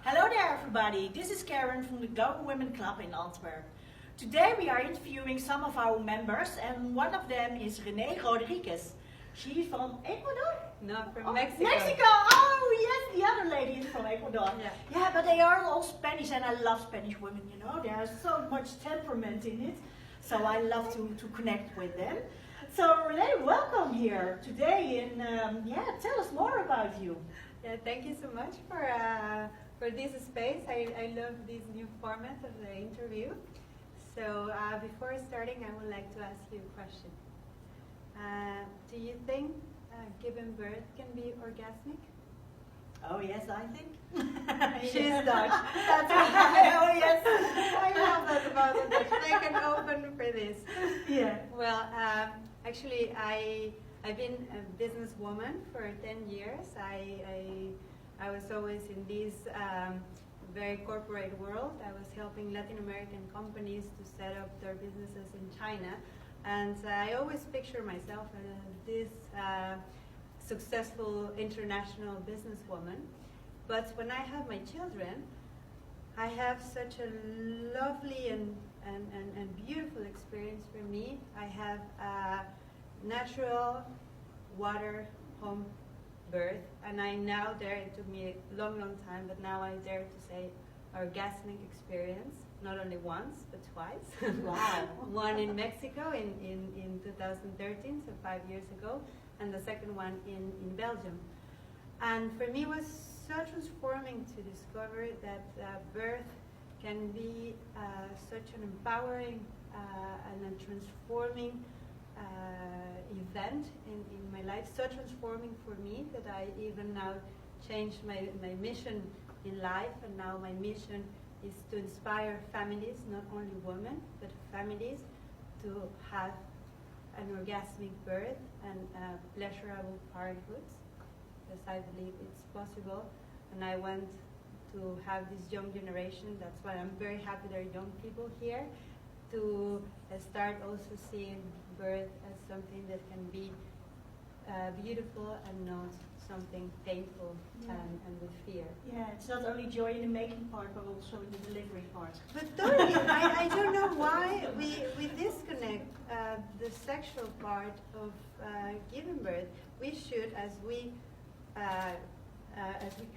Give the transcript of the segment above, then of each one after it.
Hello there everybody, this is Carin from the Go Women Club in Antwerpen. Today we are interviewing some of our members and one of them is Renee Rodriguez. She's from Ecuador? No, from Mexico. Mexico! Oh yes, the other lady is from Ecuador. Yeah, but they are all Spanish and I love Spanish women, you know. There's so much temperament in it. So I love to connect with them. So Renee, welcome here today and tell us more about you. Yeah, thank you so much for this space. I love this new format of the interview. So before starting, I would like to ask you a question. Do you think giving birth can be orgasmic? Oh yes, I think. She's Dutch. That's right. Oh yes. I love that about the Dutch. They can open for this. Yeah. Well, actually, I've been a businesswoman for 10 years. I was always in this very corporate world. I was helping Latin American companies to set up their businesses in China. And I always picture myself as this successful international businesswoman. But when I have my children, I have such a lovely and beautiful experience for me. I have a natural water home birth, and I now dare, it took me a long time, but now I dare to say orgasmic experience, not only once, but twice. Wow. One in Mexico in 2013, so 5 years ago, and the second one in Belgium. And for me it was so transforming to discover that birth can be such an empowering and a transforming event in my life, so transforming for me that I even now changed my mission in life, and now my mission is to inspire families, not only women, but families, to have an orgasmic birth and pleasurable parenthood, because I believe it's possible, and I want to have this young generation. That's why I'm very happy there are young people here, to start also seeing birth as something that can be beautiful and not something painful and with fear. Yeah, it's not only joy in the making part, but also in the delivery part. But totally, I don't know why we disconnect the sexual part of giving birth. We should, as we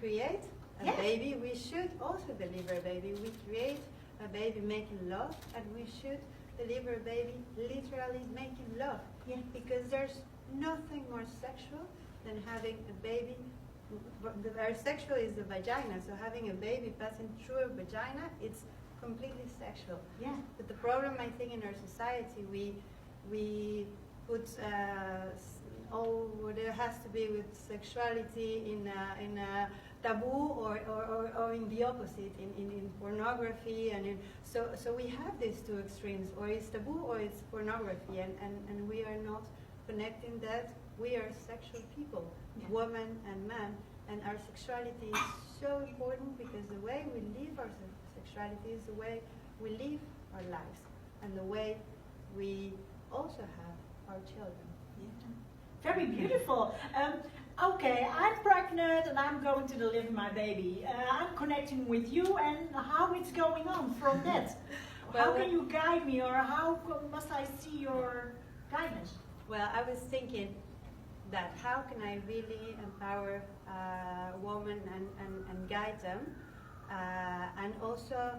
create a baby, we should also deliver a baby. We create a baby making love, and we should deliver a baby literally making love. Yeah. Because there's nothing more sexual than having a baby. Our sexual is the vagina, so having a baby passing through a vagina, it's completely sexual. Yeah. But the problem, I think, in our society, we put what it has to be with sexuality in a taboo or in the opposite, in pornography, and so we have these two extremes, or it's taboo or it's pornography, and we are not connecting that we are sexual people, woman and man, and our sexuality is so important, because the way we live our sexuality is the way we live our lives, and the way we also have our children. Yeah. Very beautiful. Okay, I'm pregnant and I'm going to deliver my baby. I'm connecting with you, and how it's going on from that? How can you guide me, or how must I see your guidance? Well, I was thinking that how can I really empower women and guide them, and also,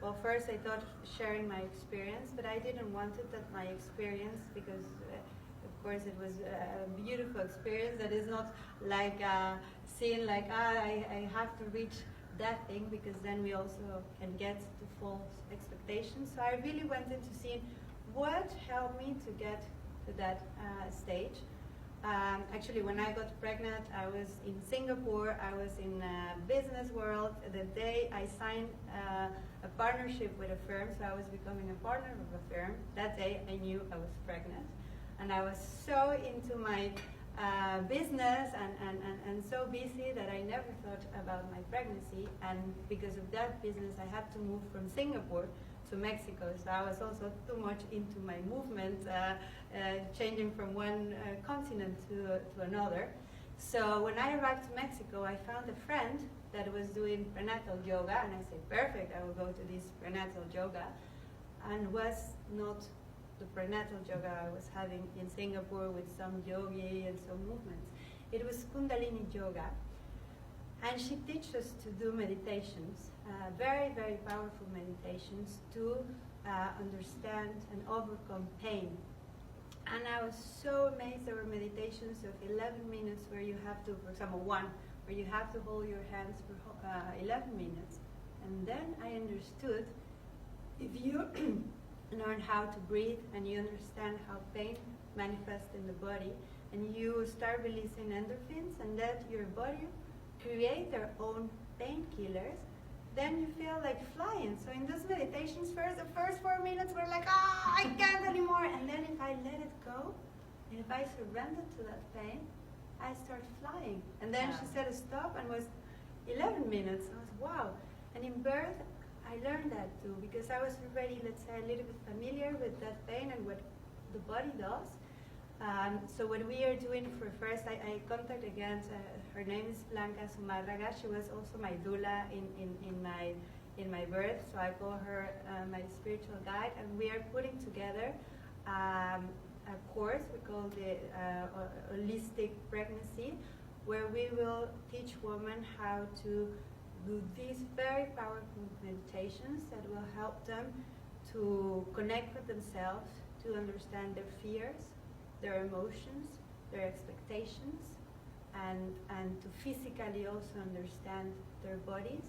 well, first I thought sharing my experience, but I didn't want it that my experience, because of course it was a beautiful experience that is not like seeing like I have to reach that thing, because then we also can get to false expectations. So I really went into seeing what helped me to get to that stage. Actually, when I got pregnant, I was in Singapore. I was in business world. The day I signed a partnership with a firm, so I was becoming a partner of a firm, that day I knew I was pregnant. And I was so into my business and so busy that I never thought about my pregnancy. And because of that business, I had to move from Singapore to Mexico. So I was also too much into my movement, changing from one continent to another. So when I arrived to Mexico, I found a friend that was doing prenatal yoga, and I said, perfect, I will go to this prenatal yoga. And was not the prenatal yoga I was having in Singapore with some yogi and some movements. It was Kundalini yoga. And she teaches us to do meditations, very, very powerful meditations to understand and overcome pain. And I was so amazed. There were meditations of 11 minutes where you have to, for example, one, where you have to hold your hands for 11 minutes. And then I understood, if you learn how to breathe and you understand how pain manifests in the body, and you start releasing endorphins and let your body create their own painkillers, then you feel like flying. So in those meditations, the first 4 minutes were like, I can't anymore. And then if I let it go, and if I surrender to that pain, I start flying. And then she said stop, and was 11 minutes. I was, wow. And in birth, I learned that too, because I was already, let's say, a little bit familiar with that pain and what the body does. So what we are doing for first, I contact again, her name is Blanca Sumarraga. She was also my doula in my birth, so I call her my spiritual guide, and we are putting together a course we call the Holistic Pregnancy, where we will teach women how to do these very powerful meditations that will help them to connect with themselves, to understand their fears, their emotions, their expectations, and to physically also understand their bodies,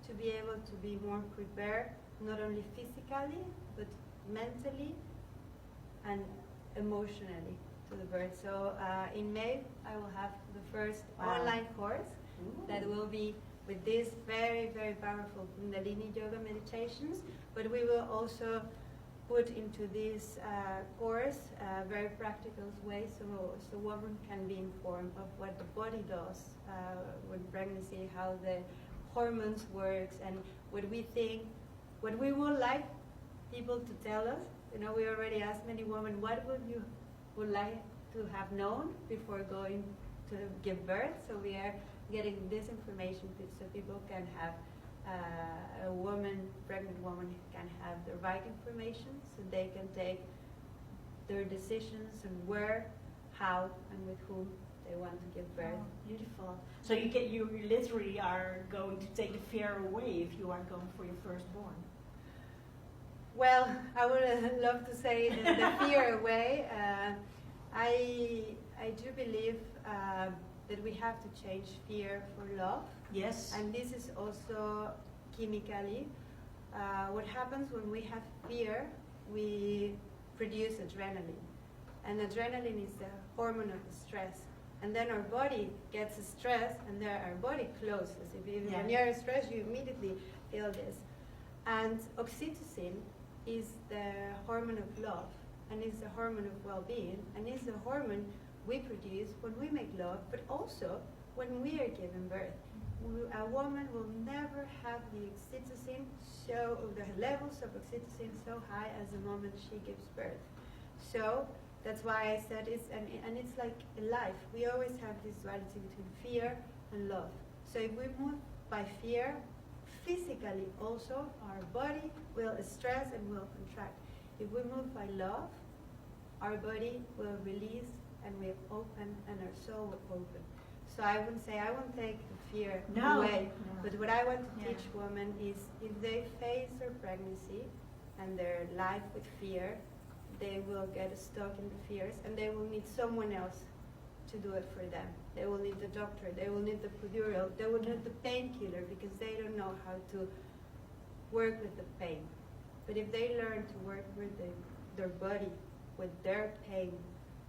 to be able to be more prepared, not only physically, but mentally and emotionally to the birth. So in May, I will have the first online course that will be with these very, very powerful Kundalini yoga meditations, but we will also put into this course very practical ways so women can be informed of what the body does with pregnancy, how the hormones works, and what we think, what we would like people to tell us. You know, we already asked many women, what would like to have known before going to give birth? So we are getting this information so people can have pregnant woman can have the right information, so they can take their decisions and where, how, and with whom they want to give birth. Oh, beautiful. So you literally are going to take the fear away if you are going for your firstborn. Well, I would love to say the fear away. I do believe that we have to change fear for love. Yes. And this is also chemically. What happens when we have fear, we produce adrenaline. And adrenaline is the hormone of the stress. And then our body gets stressed, and then our body closes. When you're stressed, you immediately feel this. And oxytocin is the hormone of love, and is the hormone of well-being, and is the hormone we produce when we make love, but also when we are giving birth. A woman will never have the oxytocin the levels of oxytocin so high as the moment she gives birth. So that's why I said it's like a life. We always have this duality between fear and love. So if we move by fear, physically also our body will stress and will contract. If we move by love, our body will release and we'll open, and our soul will open. So I wouldn't say I won't take the fear away, but what I want to teach women is if they face their pregnancy and their life with fear, they will get stuck in the fears, and they will need someone else to do it for them. They will need the doctor, they will need the epidural, they will need the painkiller, because they don't know how to work with the pain. But if they learn to work with their body, with their pain,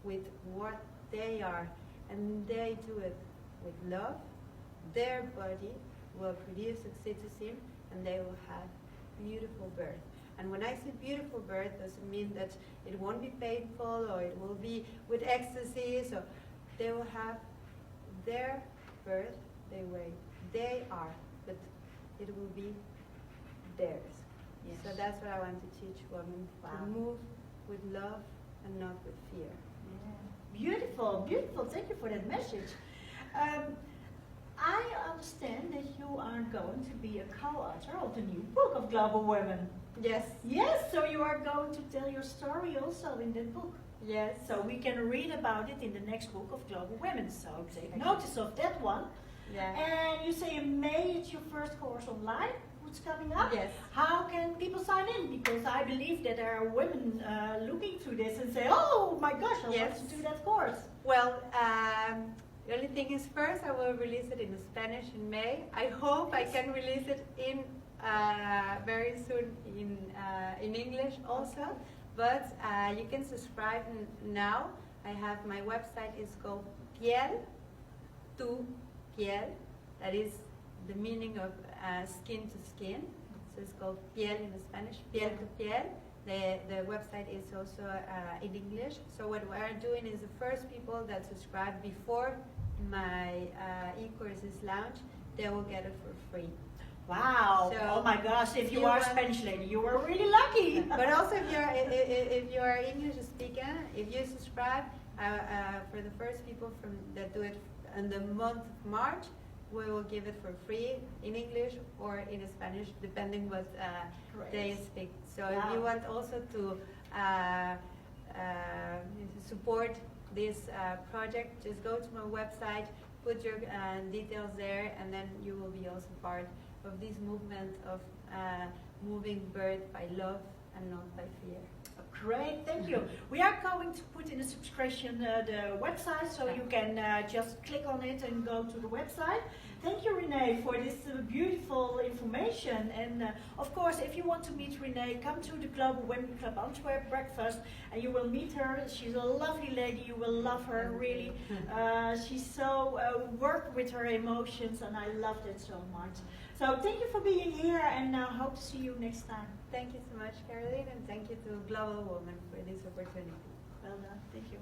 with what they are, and they do it with love, their body will produce oxytocin, and they will have beautiful birth. And when I say beautiful birth, doesn't mean that it won't be painful or it will be with ecstasy. So they will have their birth the way they are, but it will be theirs. Yes. So that's what I want to teach women, to move with love and not with fear. Yeah. Beautiful, beautiful. Thank you for that message. I understand that you are going to be a co-author of the new book of Global Women. Yes. Yes, so you are going to tell your story also in that book. Yes. So we can read about it in the next book of Global Women. So take notice of that one. Yeah. And you say in May it's your first course online. What's coming up? Yes. How can people sign in? Because I believe that there are women looking through this and say, oh my gosh, I want to do that course. Well, the only thing is first I will release it in Spanish in May. I hope I can release it in very soon in English also. But you can subscribe now. I have my website is called Piel to Piel. That is the meaning of skin to skin. So it's called Piel in Spanish, Piel to Piel. The website is also in English. So what we are doing is the first people that subscribe before my e-courses launch, they will get it for free. Wow! So oh my gosh! If you are a Spanish lady, you are really lucky. But also, if you're English speaker, if you subscribe, for the first people that do it in the month of March, we will give it for free in English or in Spanish, depending what they speak. So if you want also to support this project, just go to my website, put your details there, and then you will be also part of this movement of moving birth by love and not by fear. Great, thank you. We are going to put in the subscription the website, so you can just click on it and go to the website. Thank you, Renee, for this beautiful information. And of course, if you want to meet Renee, come to the Global Women Club Antwerp breakfast, and you will meet her. She's a lovely lady. You will love her, really. She's so worked with her emotions, and I loved it so much. So thank you for being here, and I hope to see you next time. Thank you so much, Caroline, and thank you to Global Women for this opportunity. Well done. Thank you.